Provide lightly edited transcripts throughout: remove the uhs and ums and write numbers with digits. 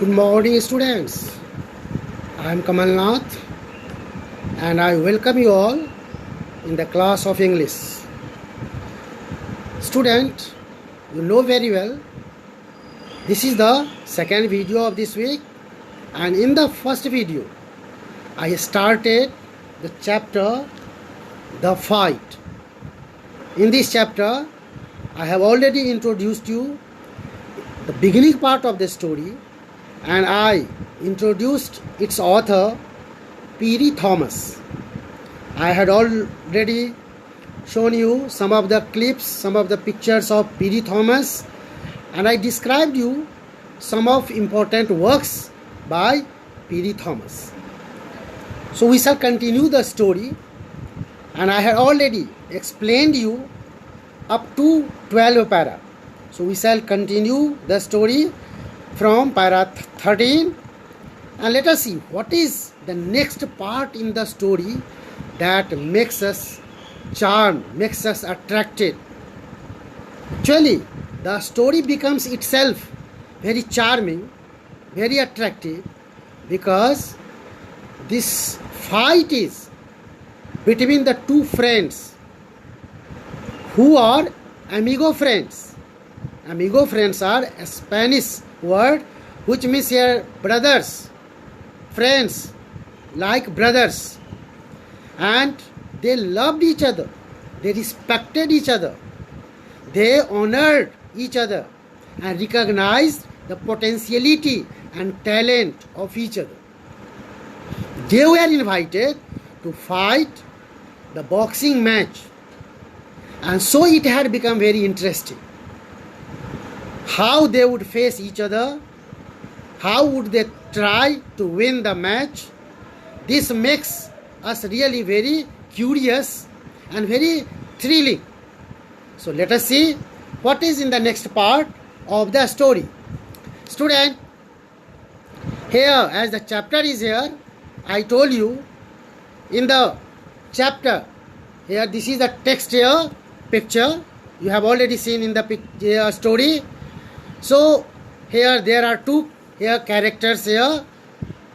Good morning, students. I am Kamal Nath and I welcome you all in the class of English. Student, you know very well, this is the second video of this week, and in the first video, I started the chapter The Fight. In this chapter, I have already introduced you the beginning part of the story, and I introduced its author, P.D. Thomas. I had already shown you some of the clips, some of the pictures of P.D. Thomas, and I described you some of important works by P.D. Thomas. So we shall continue the story, and I had already explained you up to 12 para. So we shall continue the story from para 13, and let us see what is the next part in the story that makes us charmed, makes us attracted. Actually, the story becomes itself very charming, very attractive, because this fight is between the two friends who are amigo friends. Amigo friends are a Spanish word which means here brothers, friends, like brothers. And they loved each other, they respected each other, they honored each other and recognized the potentiality and talent of each other. They were invited to fight the boxing match, and so it had become very interesting. How they would face each other, how would they try to win the match. This makes us really very curious and very thrilling. So let us see what is in the next part of the story. Student, here as the chapter is here, I told you in the chapter, here this is the text here, picture, you have already seen in the story. So here there are two characters here.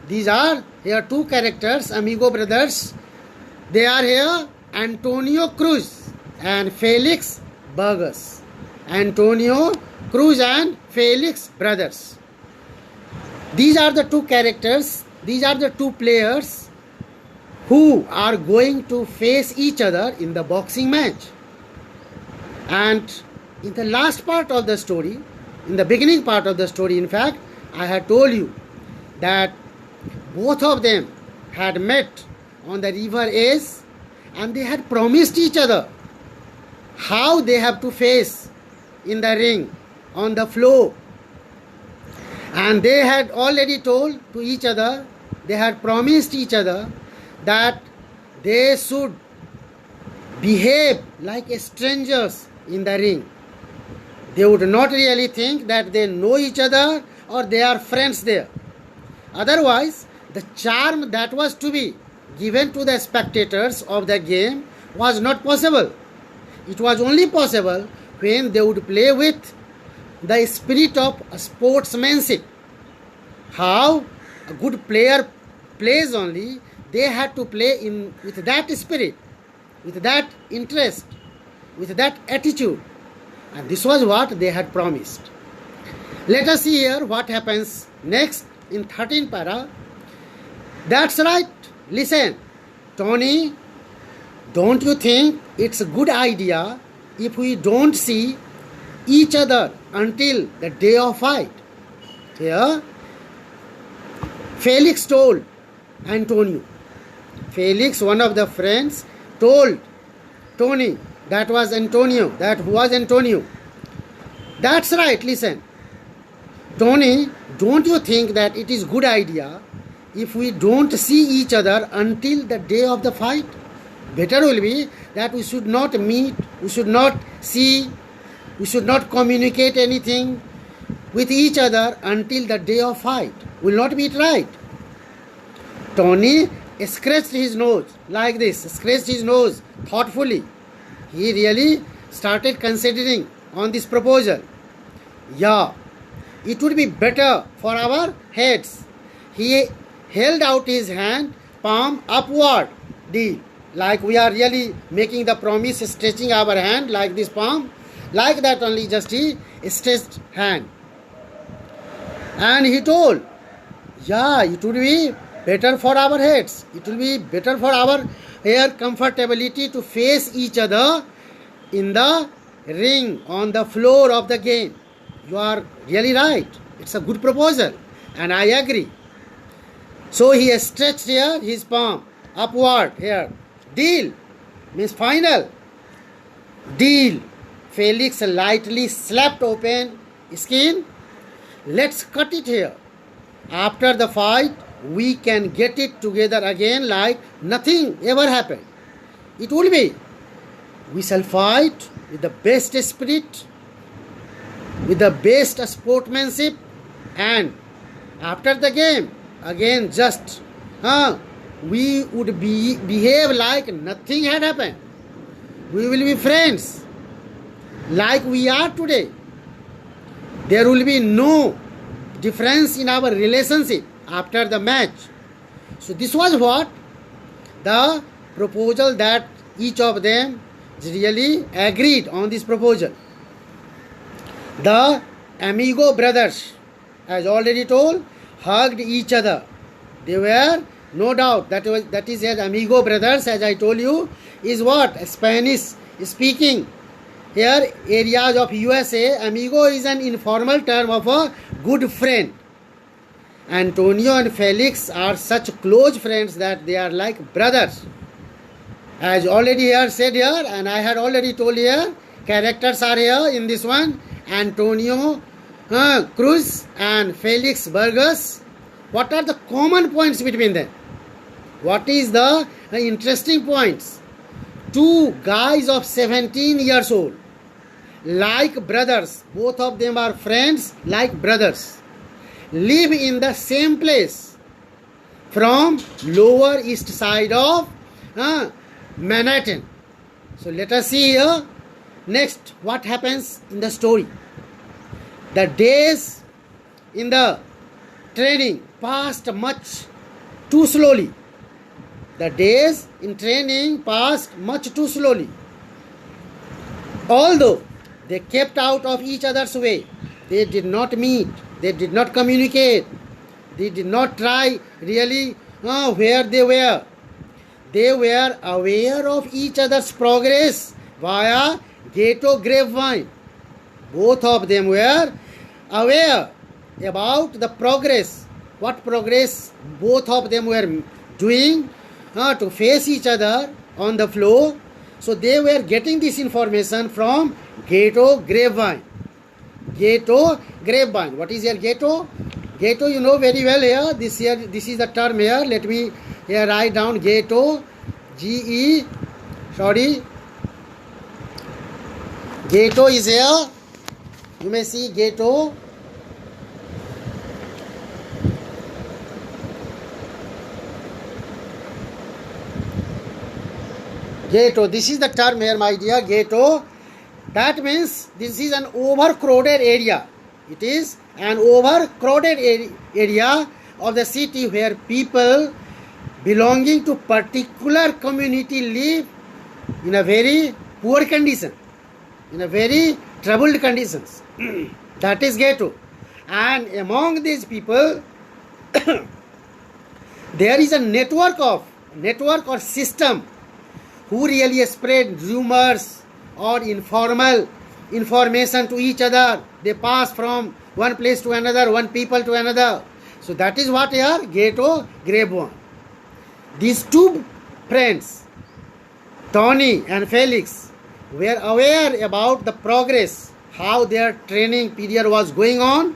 These are here two characters, amigo brothers. They are here Antonio Cruz and Felix Burgos. Antonio Cruz and Felix brothers. These are the two characters. These are the two players who are going to face each other in the boxing match. And in the last part of the story, in the beginning part of the story, in fact, I had told you that both of them had met on the river Ace and they had promised each other how they have to face in the ring, on the floor. And they had already told to each other, they had promised each other that they should behave like strangers in the ring. They would not really think that they know each other or they are friends there. Otherwise, the charm that was to be given to the spectators of the game was not possible. It was only possible when they would play with the spirit of sportsmanship. How a good player plays only, they had to play with that spirit, with that interest, with that attitude. And this was what they had promised. Let us see here what happens next in 13 para. That's right. Listen, Tony, don't you think it's a good idea if we don't see each other until the day of fight? Here, Felix told Antonio. Felix, one of the friends, told Tony, that was Antonio. That's right, listen. Tony, don't you think that it is good idea if we don't see each other until the day of the fight? Better will be that we should not meet, we should not see, we should not communicate anything with each other until the day of fight. Will not be it right? Tony scratched his nose like this, scratched his nose thoughtfully. He really started considering on this proposal. Yeah, it would be better for our heads. He held out his hand, palm upward, deal. Like we are really making the promise, stretching our hand like this palm. Like that only, just he stretched hand. And he told, yeah, it would be better for our heads. It will be better for our hair comfortability to face each other in the ring on the floor of the game. You are really right. It's a good proposal and I agree. So he stretched here his palm upward here. Deal means final. Deal. Felix lightly slapped open skin. Let's cut it here. After the fight, we can get it together again like nothing ever happened. It will be. We shall fight with the best spirit, with the best sportsmanship, and after the game, again just we would behave like nothing had happened. We will be friends like we are today. There will be no difference in our relationship after the match. So this was what the proposal that each of them really agreed on this proposal. The amigo brothers, as already told, hugged each other. They were no doubt that is as amigo brothers, as I told you, is what Spanish speaking here areas of USA. Amigo is an informal term of a good friend. Antonio and Felix are such close friends that they are like brothers. As already here said here, and I had already told here, characters are here in this one. Antonio Cruz and Felix Burgos. What are the common points between them? What is the interesting points? Two guys of 17 years old, like brothers, both of them are friends like brothers, live in the same place from lower east side of Manhattan. So let us see here next what happens in the story. The days in the training passed much too slowly. The days in training passed much too slowly. Although they kept out of each other's way, they did not meet, they did not communicate, they did not try really where they were. They were aware of each other's progress via ghetto grapevine. Both of them were aware about the progress. What progress both of them were doing to face each other on the floor. So they were getting this information from ghetto grapevine. Ghetto grapevine. What is here ghetto? Ghetto you know very well here. This is the term here. Let me here write down ghetto. Ghetto is here. You may see ghetto. Ghetto. This is the term here, my dear. Ghetto. That means this is an overcrowded area. It is an overcrowded area of the city where people belonging to particular community live in a very poor condition, in a very troubled conditions. That is ghetto. And among these people, there is a network or system who really spread rumors or informal information to each other. They pass from one place to another, one people to another. So that is what here ghetto grapevine. These two friends, Tony and Felix, were aware about the progress, how their training period was going on,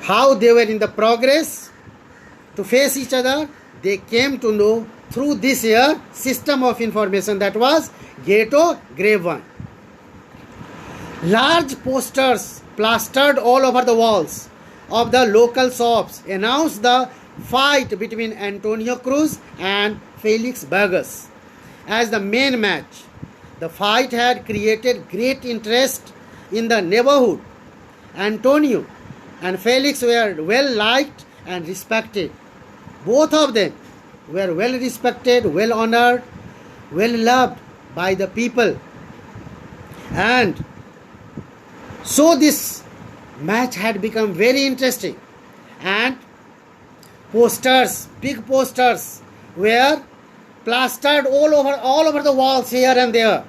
how they were in the progress to face each other. They came to know through this here system of information that was ghetto grapevine. Large posters plastered all over the walls of the local shops announced the fight between Antonio Cruz and Felix Burgos as the main match. The fight had created great interest in the neighborhood. Antonio and Felix were well liked and respected. Both of them were well respected, well honored, well loved by the people. And so this match had become very interesting, and posters, big posters were plastered all over the walls here and there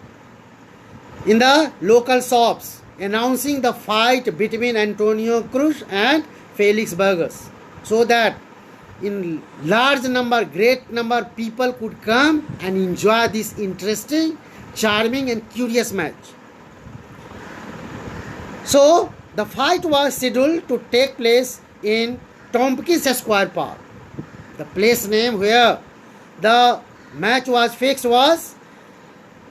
in the local shops, announcing the fight between Antonio Cruz and Felix Burgos, so that in large number, great number people could come and enjoy this interesting, charming and curious match. So the fight was scheduled to take place in Tompkins Square Park. The place name where the match was fixed was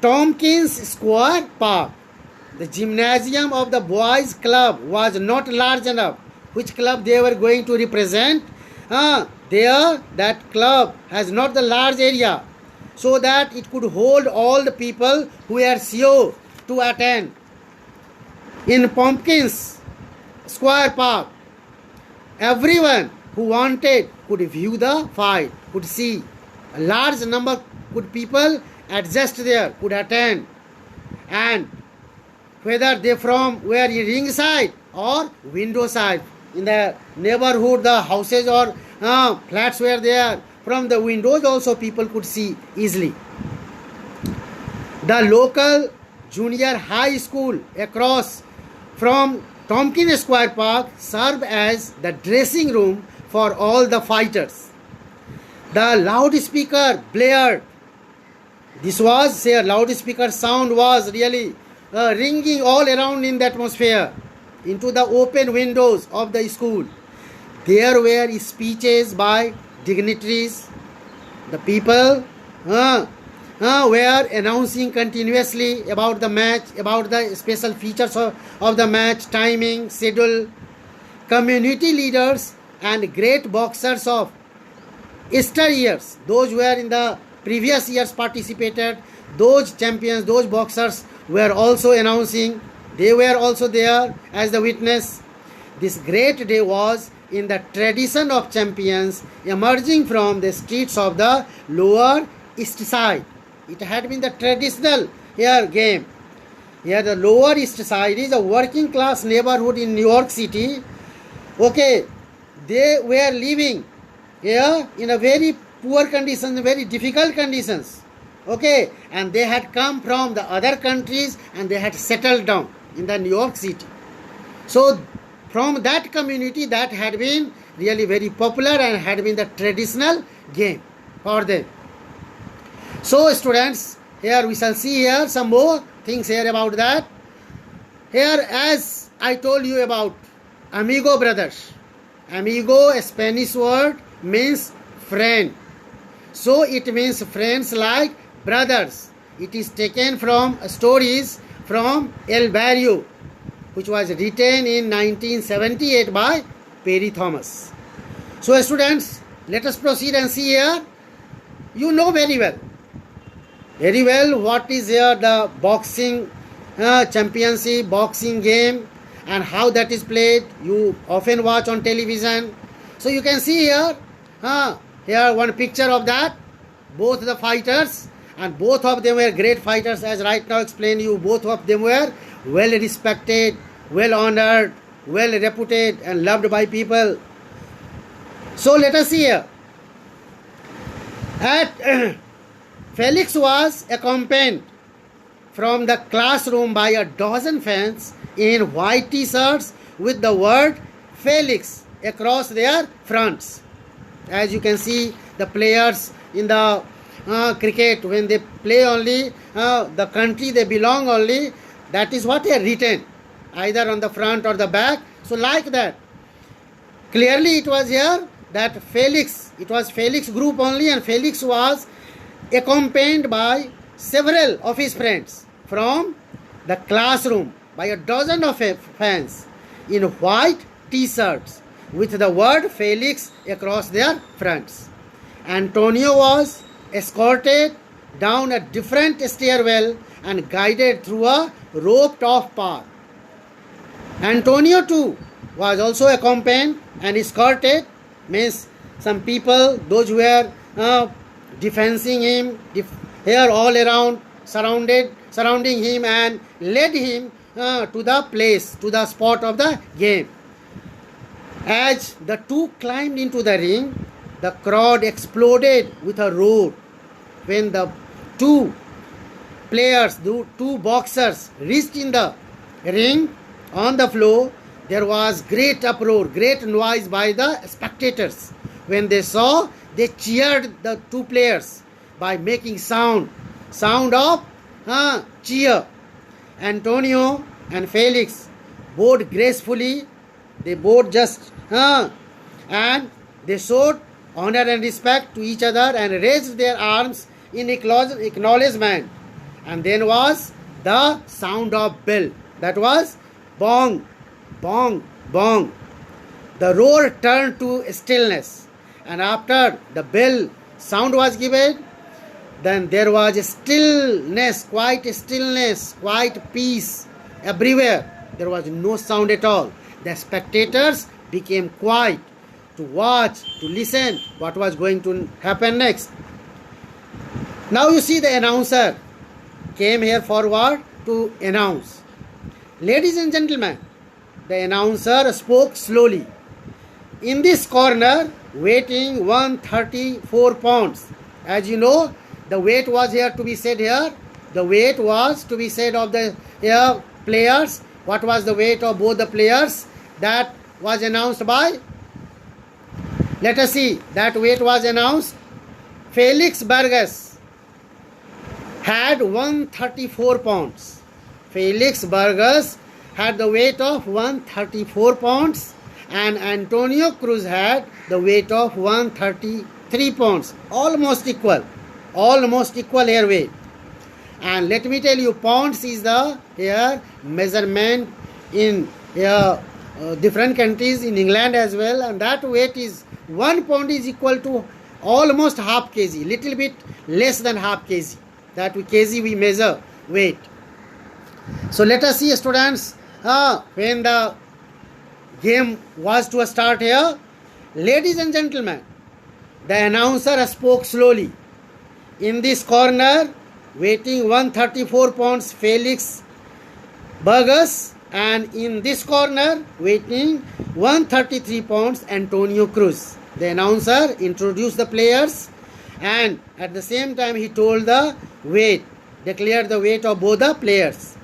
Tompkins Square Park. The gymnasium of the boys club was not large enough. Which club they were going to represent? There, that club has not the large area, so that it could hold all the people who were sure to attend. In Tompkins Square Park, everyone who wanted could view the fight, could see. A large number could people adjust there, could attend. And whether they from were in ringside or window side, in the neighborhood, the houses or flats were there, from the windows also people could see easily. The local junior high school across from Tompkins Square Park served as the dressing room for all the fighters. The loudspeaker blared. This was their loudspeaker sound was really ringing all around in the atmosphere, into the open windows of the school. There were speeches by dignitaries. The people were announcing continuously about the match, about the special features of the match, timing, schedule. Community leaders and great boxers of yesteryears, those who were in the previous years participated, those champions, those boxers were also announcing. They were also there as the witness. This great day was in the tradition of champions emerging from the streets of the Lower East Side. It had been the traditional here game. Here the Lower East Side is a working class neighborhood in New York City. Okay, they were living here in a very poor conditions, very difficult conditions. Okay, and they had come from the other countries and they had settled down in the New York City. So from that community, that had been really very popular and had been the traditional game for them. So students, here we shall see here some more things here about that. Here, as I told you about amigo brothers. Amigo, a Spanish word, means friend. So it means friends like brothers. It is taken from stories from El Barrio, which was written in 1978 by Perry Thomas. So students, let us proceed and see here. You know very well what is here the boxing championship, boxing game, and how that is played. You often watch on television. So you can see here, here one picture of that. Both the fighters, and both of them were great fighters, as right now explained you. Both of them were well respected, well honored, well reputed and loved by people. So let us see here. Felix was accompanied from the classroom by a dozen fans in white t-shirts with the word Felix across their fronts. As you can see, the players in the cricket, when they play only the country they belong only, that is what they are written, either on the front or the back. So like that, clearly it was here that Felix, it was Felix group only, and Felix was accompanied by several of his friends from the classroom, by a dozen of fans in white t-shirts with the word Felix across their fronts. Antonio was escorted down a different stairwell and guided through a roped off path. Antonio too was also accompanied and escorted, means some people, those who were defending him, here all around, surrounding him and led him to the place, to the spot of the game. As the two climbed into the ring, the crowd exploded with a roar. When the two players, the two boxers reached in the ring on the floor, there was great uproar, great noise by the spectators. When they saw, they cheered the two players by making sound of cheer. Antonio and Felix bowed gracefully. They bowed just and they showed honor and respect to each other and raised their arms in acknowledgement. And then was the sound of bell. That was bong, bong, bong. The roar turned to stillness. And after the bell sound was given, then there was a stillness, quiet peace everywhere. There was no sound at all. The spectators became quiet to watch, to listen what was going to happen next. Now you see the announcer came here forward to announce. Ladies and gentlemen, the announcer spoke slowly. In this corner, weighing 134 pounds. As you know, the weight was here to be said here. The weight was to be said of the players. What was the weight of both the players? That was announced by, let us see, that weight was announced. Felix Burgess had 134 pounds. Felix Burgess had the weight of 134 pounds and Antonio Cruz had the weight of 133 pounds. Almost equal air weight. And let me tell you, pounds is the here measurement in different countries, in England as well, and that weight is 1 pound is equal to almost half kg, little bit less than half kg. That kg we measure weight. So let us see, students, when the game was to start here. Ladies and gentlemen, the announcer spoke slowly. In this corner, weighing 134 pounds, Felix Burgess, and in this corner, weighing 133 pounds, Antonio Cruz. The announcer introduced the players and at the same time he told the weight, declared the weight of both the players.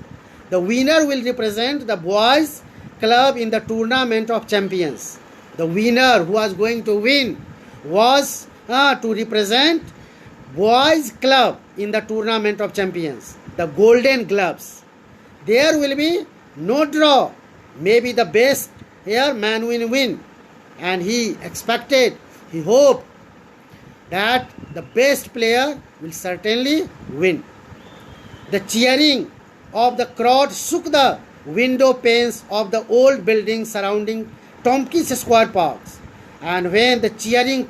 The winner will represent the boys club in the tournament of champions. The winner who was going to win was to represent boys club in the tournament of champions, the Golden Gloves. There will be no draw. Maybe the best here man will win. And he expected, he hoped that the best player will certainly win. The cheering of the crowd shook the window panes of the old building surrounding Tompkins Square Park. And when the cheering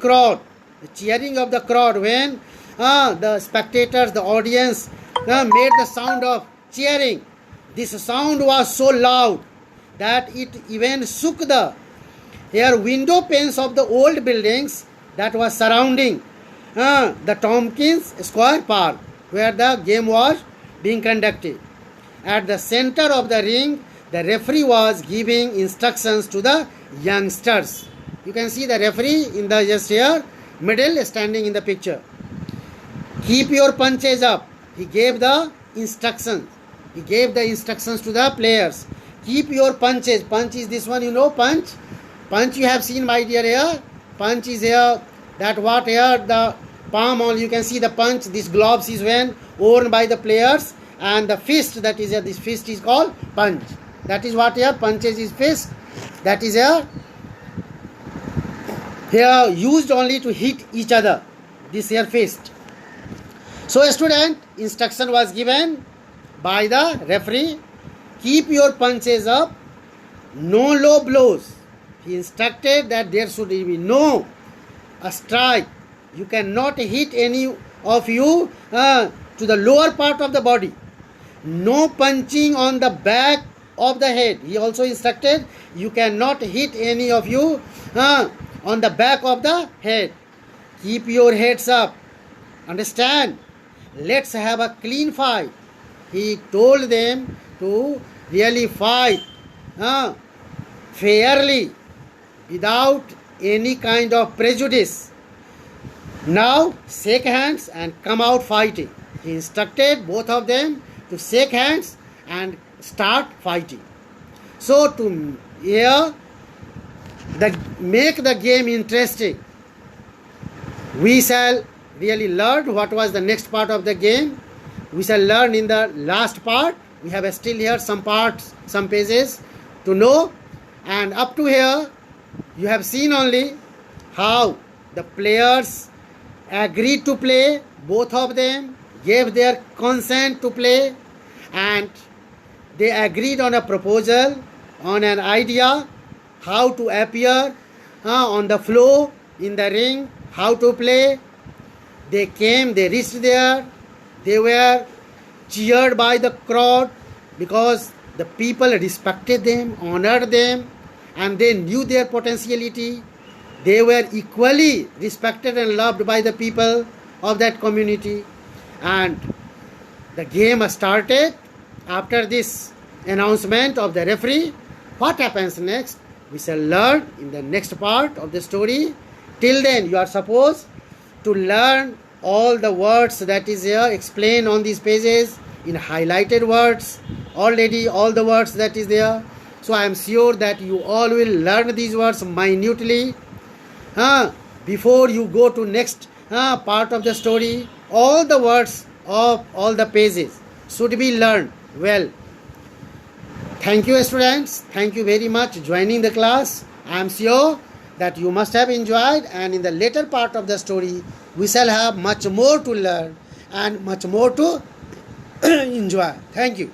of the crowd, when the spectators, the audience made the sound of cheering, this sound was so loud that it even shook the window panes of the old buildings that was surrounding the Tompkins Square Park where the game was being conducted. At the center of the ring, the referee was giving instructions to the youngsters. You can see the referee in the just here middle standing in the picture. Keep your punches up. He gave the instructions. He gave the instructions to the players. Keep your punches. Punch is this one, you know, punch. Punch you have seen, my dear, here. Punch is here. That what here, the palm on, you can see the punch. This gloves is when worn by the players. And the fist that is here, this fist is called punch. That is what here, punches is fist. That is here used only to hit each other. This here fist. So a student, instruction was given by the referee. Keep your punches up. No low blows. He instructed that there should be no strike. You cannot hit any of you to the lower part of the body. No punching on the back of the head. He also instructed you cannot hit any of you on the back of the head. Keep your heads up. Understand? Let's have a clean fight. He told them to really fight fairly, without any kind of prejudice. Now shake hands and come out fighting. He instructed both of them to shake hands and start fighting. So to make the game interesting, we shall really learn what was the next part of the game. We shall learn in the last part. We have still here some parts, some pages to know. And up to here, you have seen only how the players agreed to play, both of them gave their consent to play, and they agreed on a proposal, on an idea, how to appear on the floor, in the ring, how to play. They came, they reached there, they were cheered by the crowd because the people respected them, honored them, and they knew their potentiality. They were equally respected and loved by the people of that community. And the game started. After this announcement of the referee, what happens next? We shall learn in the next part of the story. Till then, you are supposed to learn all the words that is here explained on these pages in highlighted words. Already all the words that is there. So I am sure that you all will learn these words minutely. Before you go to next part of the story, all the words of all the pages should be learned well. Thank you, students. Thank you very much joining the class. I am sure that you must have enjoyed, and in the later part of the story we shall have much more to learn and much more to enjoy. Thank you.